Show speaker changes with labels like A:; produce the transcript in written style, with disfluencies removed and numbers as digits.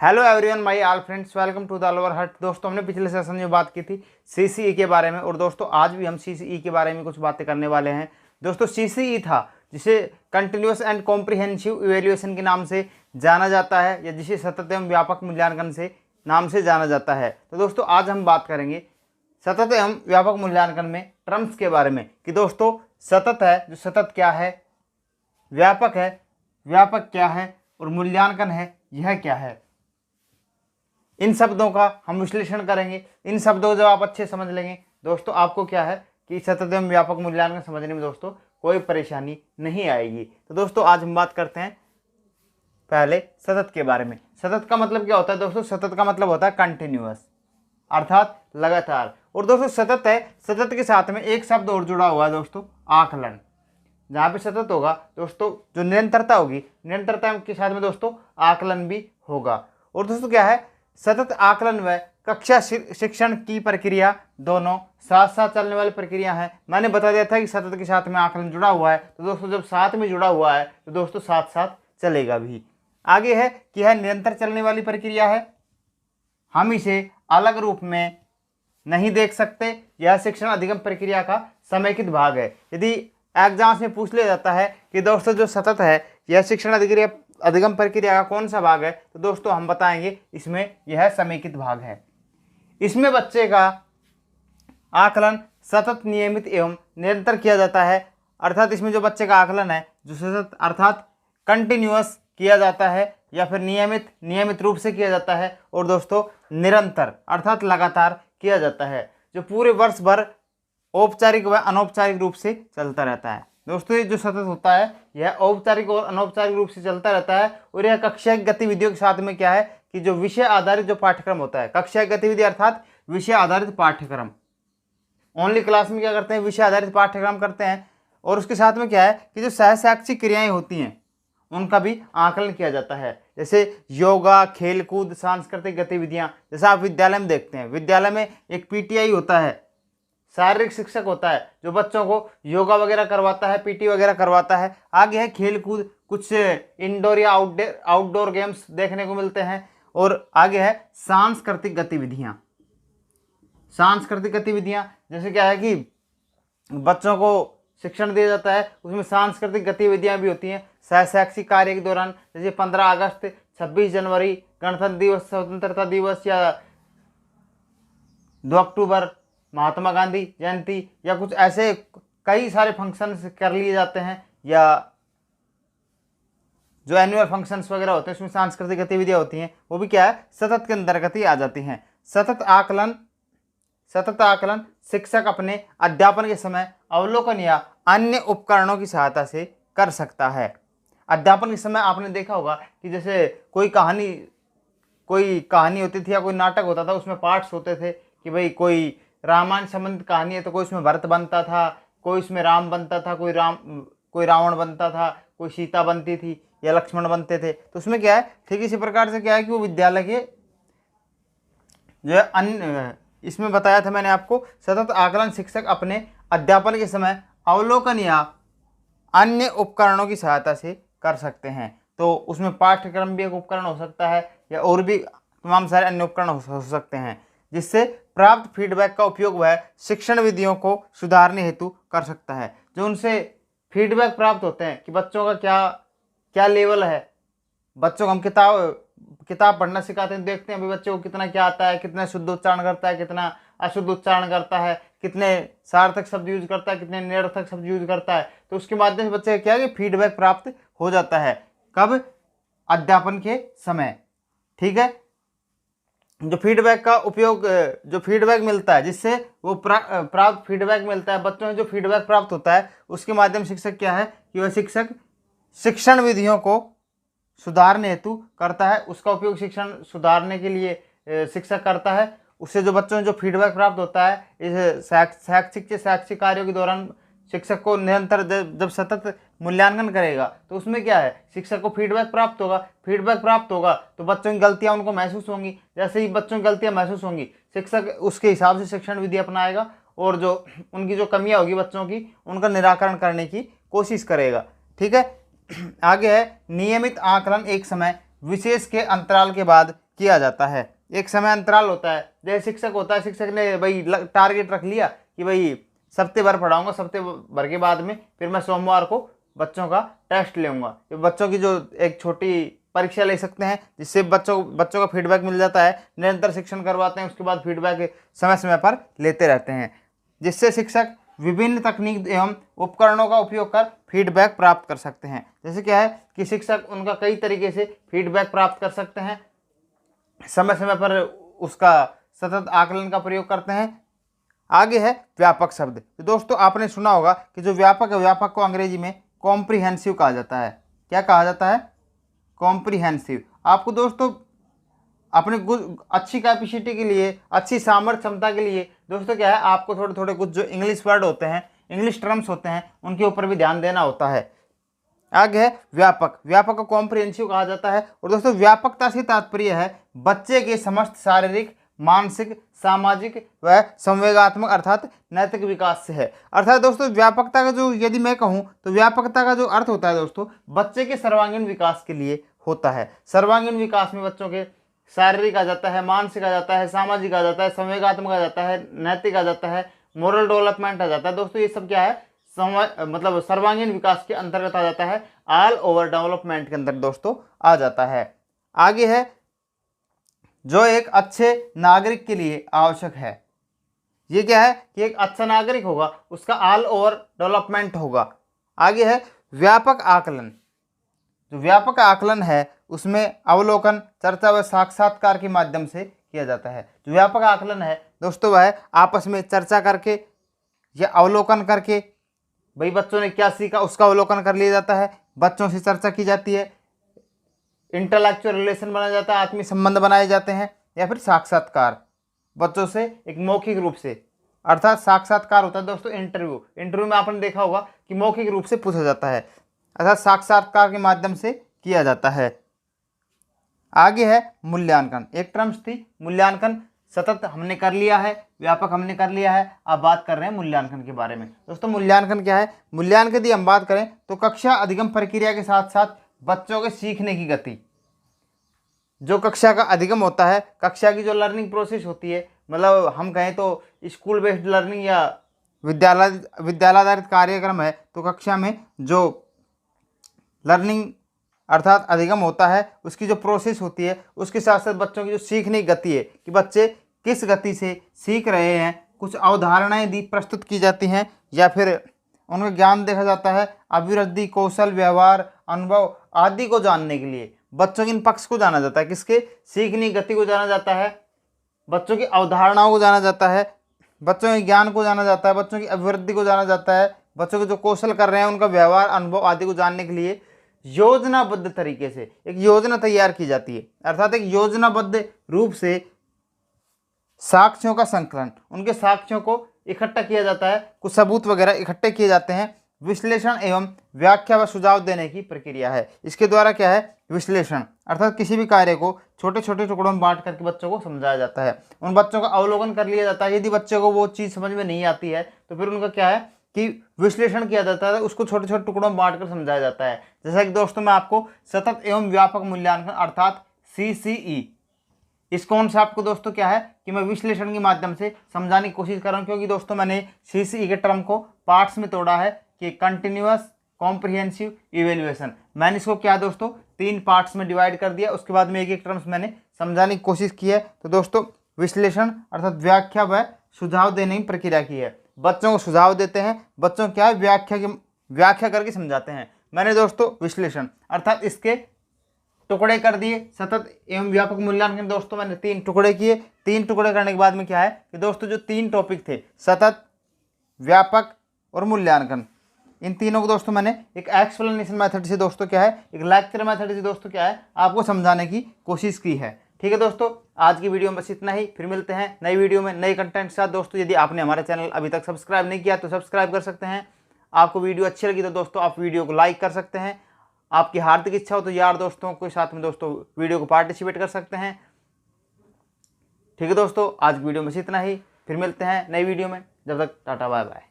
A: Hello everyone, my all friends, welcome to the lower hut. दोस्तों, हमने पिछले session में बात की थी सीसीई के बारे में और दोस्तों आज भी हम सीसीई के बारे में कुछ बातें करने वाले हैं। दोस्तों, सीसीई था जिसे कंटिन्यूअस एंड कॉम्प्रिहेंसिव इवेल्युएशन के नाम से जाना जाता है या जिसे सतत एवं व्यापक मूल्यांकन से नाम से जाना जाता है। तो दोस्तों आज हम बात करेंगे सतत एवं व्यापक मूल्यांकन में टर्म्स के बारे में कि दोस्तों सतत है, जो सतत क्या है, व्यापक है, व्यापक क्या है और मूल्यांकन है, यह क्या है। इन शब्दों का हम विश्लेषण करेंगे। इन शब्दों को जब आप अच्छे समझ लेंगे दोस्तों, आपको क्या है कि सतत एवं व्यापक मूल्यांकन समझने में दोस्तों कोई परेशानी नहीं आएगी। तो दोस्तों आज हम बात करते हैं पहले सतत के बारे में। सतत का मतलब क्या होता है दोस्तों? सतत का मतलब होता है कंटिन्यूअस, अर्थात लगातार। और दोस्तों सतत है, सतत के साथ में एक शब्द और जुड़ा हुआ है दोस्तों, आकलन। जहाँ पे सतत होगा दोस्तों, जो निरंतरता होगी, निरंतरता के साथ में दोस्तों आकलन भी होगा। और दोस्तों क्या है, सतत आकलन व कक्षा शिक्षण की प्रक्रिया दोनों साथ साथ चलने वाली प्रक्रिया है। मैंने बता दिया था कि सतत के साथ में आकलन जुड़ा हुआ है, तो दोस्तों जब साथ में जुड़ा हुआ है तो दोस्तों साथ साथ चलेगा भी। आगे है कि यह निरंतर चलने वाली प्रक्रिया है, हम इसे अलग रूप में नहीं देख सकते। यह शिक्षण अधिगम प्रक्रिया का समेकित भाग है। यदि एग्जाम्स में पूछ लिया जाता है कि दोस्तों जो सतत है यह शिक्षण अधिगम प्रक्रिया का कौन सा भाग है, तो दोस्तों हम बताएंगे इसमें यह समेकित भाग है। इसमें बच्चे का आकलन सतत, नियमित एवं निरंतर किया जाता है। अर्थात इसमें जो बच्चे का आकलन है जो सतत अर्थात कंटिन्यूअस किया जाता है या फिर नियमित रूप से किया जाता है, और दोस्तों निरंतर अर्थात लगातार किया जाता है, जो पूरे वर्ष भर औपचारिक व अनौपचारिक रूप से चलता रहता है। दोस्तों ये जो सतत होता है यह औपचारिक और अनौपचारिक रूप से चलता रहता है। और यह कक्षा की गतिविधियों के साथ में क्या है कि जो विषय आधारित जो पाठ्यक्रम होता है, कक्षा की गतिविधि अर्थात विषय आधारित पाठ्यक्रम, ओनली क्लास में क्या करते हैं, विषय आधारित पाठ्यक्रम करते हैं। और उसके साथ में क्या है कि जो सहशैक्षिक क्रियाएं होती हैं उनका भी आकलन किया जाता है, जैसे योगा, खेलकूद, सांस्कृतिक गतिविधियां। जैसे आप विद्यालय में देखते हैं, विद्यालय में एक पीटीआई होता है, शारीरिक शिक्षक होता है, जो बच्चों को योगा वगैरह करवाता है, पीटी वगैरह करवाता है। आगे है खेलकूद, कुछ इंडोर या आउटडोर गेम्स देखने को मिलते हैं। और आगे है सांस्कृतिक गतिविधियां। सांस्कृतिक गतिविधियां जैसे क्या है कि बच्चों को शिक्षण दिया जाता है, उसमें सांस्कृतिक गतिविधियां भी होती हैं सहशैक्षिक कार्य के दौरान, जैसे 15 अगस्त, 26 जनवरी, गणतंत्र दिवस, स्वतंत्रता दिवस या 2 अक्टूबर, महात्मा गांधी जयंती, या कुछ ऐसे कई सारे फंक्शंस कर लिए जाते हैं, या जो एनुअल फंक्शंस वगैरह होते हैं उसमें सांस्कृतिक गतिविधियां होती हैं, वो भी क्या है सतत के अंतर्गत ही आ जाती हैं। सतत आकलन शिक्षक अपने अध्यापन के समय अवलोकन या अन्य उपकरणों की सहायता से कर सकता है। अध्यापन के समय आपने देखा होगा कि जैसे कोई कहानी होती थी या कोई नाटक होता था, उसमें पार्ट्स होते थे कि भाई कोई रामायण संबंधित कहानी है तो कोई उसमें भरत बनता था, कोई उसमें राम बनता था, कोई रावण बनता था, कोई सीता बनती थी या लक्ष्मण बनते थे। तो उसमें क्या है, ठीक इसी प्रकार से क्या है कि वो विद्यालय के जो है अन्य, इसमें बताया था मैंने आपको, सतत आकलन शिक्षक अपने अध्यापन के समय अवलोकन या अन्य उपकरणों की सहायता से कर सकते हैं। तो उसमें पाठ्यक्रम भी एक उपकरण हो सकता है या और भी तमाम सारे अन्य उपकरण हो सकते हैं, जिससे प्राप्त फीडबैक का उपयोग वह शिक्षण विधियों को सुधारने हेतु कर सकता है। जो उनसे फीडबैक प्राप्त होते हैं कि बच्चों का क्या लेवल है, बच्चों को हम किताब पढ़ना सिखाते हैं, देखते हैं अभी बच्चों को कितना क्या आता है, कितना शुद्ध उच्चारण करता है, कितना अशुद्ध उच्चारण करता है, कितने सार्थक शब्द यूज करता है, कितने निरर्थक शब्द यूज करता है। तो उसके माध्यम से बच्चे क्या है कि फीडबैक प्राप्त हो जाता है। कब? अध्यापन के समय। ठीक है, जो फीडबैक का उपयोग, जो फीडबैक मिलता है जिससे वो प्राप्त फीडबैक मिलता है, बच्चों में जो फीडबैक प्राप्त होता है उसके माध्यम शिक्षक क्या है कि वह शिक्षक शिक्षण विधियों को सुधारने हेतु करता है। उसका उपयोग शिक्षण सुधारने के लिए शिक्षक करता है। उससे जो बच्चों में जो फीडबैक प्राप्त होता है इस शैक्षिक कार्यों के दौरान शिक्षक को निरंतर जब सतत मूल्यांकन करेगा तो उसमें क्या है, शिक्षक को फीडबैक प्राप्त होगा तो बच्चों की गलतियां उनको महसूस होंगी। जैसे ही बच्चों की गलतियां महसूस होंगी, शिक्षक उसके हिसाब से शिक्षण विधि अपनाएगा और जो उनकी जो कमियां होगी बच्चों की, उनका निराकरण करने की कोशिश करेगा। ठीक है, आगे है नियमित आकलन एक समय विशेष के अंतराल के बाद किया जाता है। एक समय अंतराल होता है, जैसे शिक्षक होता है, शिक्षक ने भाई टारगेट रख लिया कि भाई हफ्ते भर पढ़ाऊंगा, हफ्ते भर के बाद में फिर मैं सोमवार को बच्चों का टेस्ट लूँगा। बच्चों की जो एक छोटी परीक्षा ले सकते हैं, जिससे बच्चों का फीडबैक मिल जाता है। निरंतर शिक्षण करवाते हैं, उसके बाद फीडबैक समय समय पर लेते रहते हैं, जिससे शिक्षक विभिन्न तकनीक एवं उपकरणों का उपयोग कर फीडबैक प्राप्त कर सकते हैं। जैसे क्या है कि शिक्षक उनका कई तरीके से फीडबैक प्राप्त कर सकते हैं, समय समय पर उसका सतत आकलन का प्रयोग करते हैं। आगे है व्यापक शब्द। तो दोस्तों आपने सुना होगा कि जो व्यापक है, व्यापक को अंग्रेजी में कॉम्प्रिहेंसिव कहा जाता है। क्या कहा जाता है? कॉम्प्रिहेंसिव। आपको दोस्तों अपने अच्छी कैपेसिटी के लिए, अच्छी सामर्थ्य क्षमता के लिए दोस्तों क्या है, आपको थोड़े थोड़े कुछ जो इंग्लिश वर्ड होते हैं, इंग्लिश टर्म्स होते हैं, उनके ऊपर भी ध्यान देना होता है। आगे है व्यापक। व्यापक को कॉम्प्रिहेंसिव कहा जाता है। और दोस्तों व्यापकता से तात्पर्य है बच्चे के समस्त शारीरिक, मानसिक, सामाजिक व संवेगात्मक अर्थात नैतिक विकास से है। अर्थात दोस्तों व्यापकता का जो, यदि मैं कहूँ तो व्यापकता का जो अर्थ होता है दोस्तों, बच्चे के सर्वांगीण विकास के लिए होता है। सर्वांगीण विकास में बच्चों के शारीरिक आ जाता है, मानसिक आ जाता है, सामाजिक आ जाता है, संवेगात्मक आ जाता है, नैतिक आ जाता है, मोरल डेवलपमेंट आ जाता है। दोस्तों ये सब क्या है, मतलब सर्वांगीण विकास के अंतर्गत आ जाता है, ऑल ओवर डेवलपमेंट के अंदर दोस्तों आ जाता है। आगे है जो एक अच्छे नागरिक के लिए आवश्यक है। ये क्या है कि एक अच्छा नागरिक होगा, उसका ऑल ओवर डेवलपमेंट होगा। आगे है व्यापक आकलन। जो व्यापक आकलन है उसमें अवलोकन, चर्चा व साक्षात्कार के माध्यम से किया जाता है। जो व्यापक आकलन है दोस्तों वह आपस में चर्चा करके या अवलोकन करके, भाई बच्चों ने क्या सीखा उसका अवलोकन कर लिया जाता है, बच्चों से चर्चा की जाती है, इंटेलेक्चुअल रिलेशन बनाया जाता है, आत्मीय संबंध बनाए जाते हैं, या फिर साक्षात्कार बच्चों से एक मौखिक रूप से, अर्थात साक्षात्कार होता है दोस्तों इंटरव्यू में आपने देखा होगा कि मौखिक रूप से पूछा जाता है, अर्थात साक्षात्कार के माध्यम से किया जाता है। आगे है मूल्यांकन। एक टर्म्स थी मूल्यांकन, सतत हमने कर लिया है, व्यापक हमने कर लिया है, अब बात कर रहे हैं मूल्यांकन के बारे में। दोस्तों मूल्यांकन क्या है? मूल्यांकन यदि हम बात करें तो कक्षा अधिगम प्रक्रिया के साथ साथ बच्चों के सीखने की गति, जो कक्षा का अधिगम होता है, कक्षा की जो लर्निंग प्रोसेस होती है, मतलब हम कहें तो स्कूल बेस्ड लर्निंग या विद्यालय आधारित कार्यक्रम है, तो कक्षा में जो लर्निंग अर्थात अधिगम होता है उसकी जो प्रोसेस होती है, उसके साथ साथ बच्चों की जो सीखने की गति है कि बच्चे किस गति से सीख रहे हैं, कुछ अवधारणाएं दी प्रस्तुत की जाती हैं या फिर उनका ज्ञान देखा जाता है, अभिवृद्धि, कौशल, व्यवहार, अनुभव आदि को जानने के लिए बच्चों के इन पक्ष को जाना जाता है। किसके? सीखने की गति को जाना जाता है, बच्चों की अवधारणाओं को जाना जाता है, बच्चों के ज्ञान को जाना जाता है, बच्चों की अभिवृद्धि को जाना जाता है, बच्चों के जो कौशल कर रहे हैं उनका व्यवहार, अनुभव आदि को जानने के लिए योजनाबद्ध तरीके से एक योजना तैयार की जाती है। अर्थात एक योजनाबद्ध रूप से साक्ष्यों का संकलन, उनके साक्ष्यों को इकट्ठा किया जाता है, कुछ सबूत वगैरह इकट्ठे किए जाते हैं। विश्लेषण एवं व्याख्या व सुझाव देने की प्रक्रिया है। इसके द्वारा क्या है? विश्लेषण, अर्थात किसी भी कार्य को छोटे छोटे टुकड़ों में बांट करके बच्चों को समझाया जाता है, उन बच्चों का अवलोकन कर लिया जाता है। यदि बच्चे को वो चीज़ समझ में नहीं आती है तो फिर उनका क्या है कि विश्लेषण किया जाता है, उसको छोटे छोटे टुकड़ों में बांट कर समझाया जाता है। जैसा कि दोस्तों मैं आपको सतत एवं व्यापक मूल्यांकन अर्थात CCE, इस कॉन्सेप्ट को दोस्तों क्या है कि मैं विश्लेषण के माध्यम से समझाने की कोशिश कर रहा हूँ, क्योंकि दोस्तों मैंने CCE के टर्म को पार्ट्स में तोड़ा है कि कंटिन्यूअस, कॉम्प्रिहेंसिव, इवेल्युएशन। मैंने इसको क्या दोस्तों 3 पार्ट्स में डिवाइड कर दिया, उसके बाद में एक एक टर्म्स मैंने समझाने की कोशिश की है। तो दोस्तों विश्लेषण अर्थात व्याख्या व सुझाव देने की प्रक्रिया की है, बच्चों को सुझाव देते हैं, बच्चों क्या है व्याख्या करके समझाते हैं। मैंने दोस्तों विश्लेषण अर्थात इसके टुकड़े कर दिए, सतत एवं व्यापक मूल्यांकन दोस्तों मैंने 3 टुकड़े किए। 3 टुकड़े करने के बाद में क्या है कि दोस्तों जो 3 टॉपिक थे, सतत, व्यापक और मूल्यांकन, इन तीनों को दोस्तों मैंने एक एक्सप्लेनेशन मेथड से दोस्तों क्या है, एक लेक्चर मेथड से दोस्तों क्या है आपको समझाने की कोशिश की है। ठीक है दोस्तों, आज की वीडियो में बस इतना ही, फिर मिलते हैं नई वीडियो में नए कंटेंट के साथ। दोस्तों यदि आपने हमारा चैनल अभी तक सब्सक्राइब नहीं किया तो सब्सक्राइब कर सकते हैं। आपको वीडियो अच्छी लगी तो दोस्तों आप वीडियो को लाइक कर सकते हैं। आपकी हार्दिक इच्छा हो तो यार दोस्तों के साथ में दोस्तों वीडियो को पार्टिसिपेट कर सकते हैं। ठीक है दोस्तों, आज की वीडियो में बस इतना ही, फिर मिलते हैं नई वीडियो में। जब तक टाटा बाय बाय।